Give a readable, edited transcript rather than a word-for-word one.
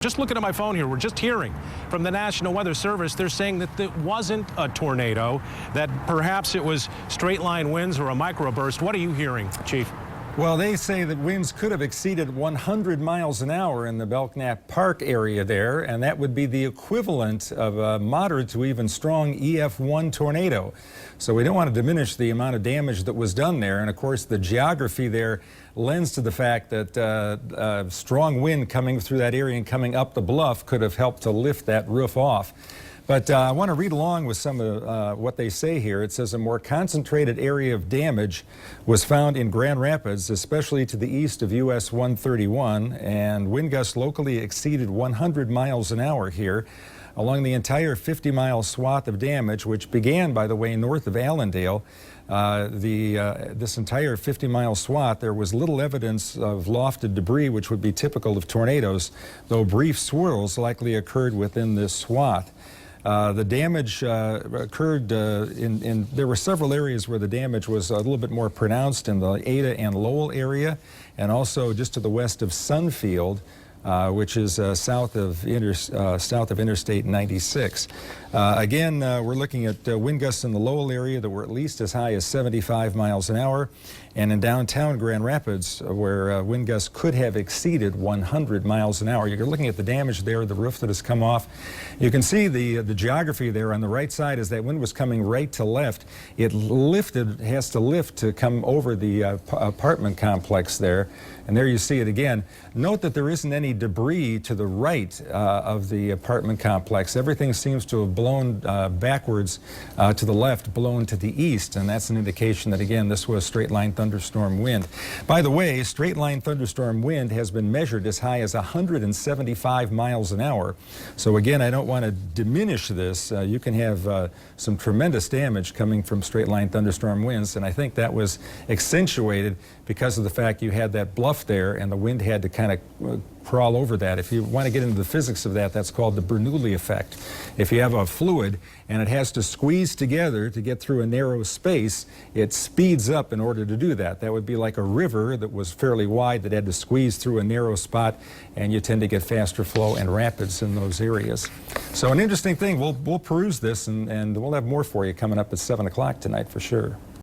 Just looking at my phone here, we're just hearing from the National Weather Service. They're saying that it wasn't a tornado, that perhaps it was straight line winds or a microburst. What are you hearing, Chief? Well, they say that winds could have exceeded 100 miles an hour in the Belknap Park area there, and that would be the equivalent of a moderate to even strong EF1 tornado. So we don't want to diminish the amount of damage that was done there. And of course, the geography there lends to the fact that strong wind coming through that area and coming up the bluff could have helped to lift that roof off. But I want to read along with some of what they say here. It says a more concentrated area of damage was found in Grand Rapids, especially to the east of US 131, and wind gusts locally exceeded 100 miles an hour here along the entire 50-mile swath of damage, which began, by the way, north of Allendale. This entire 50-mile swath, there was little evidence of lofted debris, which would be typical of tornadoes, though brief swirls likely occurred within this swath. The damage occurred there were several areas where the damage was a little bit more pronounced in the Ada and Lowell area, and also just to the west of Sunfield, which is south of Interstate 96. Again, we're looking at wind gusts in the Lowell area that were at least as high as 75 miles an hour, and in downtown Grand Rapids, where wind gusts could have exceeded 100 miles an hour. You're looking at the damage there, the roof that has come off. You can see the geography there on the right side as that wind was coming right to left. It has to lift to come over the apartment complex there. And there you see it again. Note that there isn't any debris to the right of the apartment complex. Everything seems to have blown backwards to the left, blown to the east, and that's an indication that, again, this was straight-line thunderstorm wind. By the way, straight-line thunderstorm wind has been measured as high as 175 miles an hour. So again, I don't want to diminish this. You can have some tremendous damage coming from straight-line thunderstorm winds, and I think that was accentuated because of the fact you had that bluff there and the wind had to kind of crawl over that. If you want to get into the physics of that, that's called the Bernoulli effect. If you have a fluid and it has to squeeze together to get through a narrow space, it speeds up in order to do that. That would be like a river that was fairly wide that had to squeeze through a narrow spot, and you tend to get faster flow and rapids in those areas. So an interesting thing, we'll peruse this, and we'll have more for you coming up at 7 o'clock tonight for sure.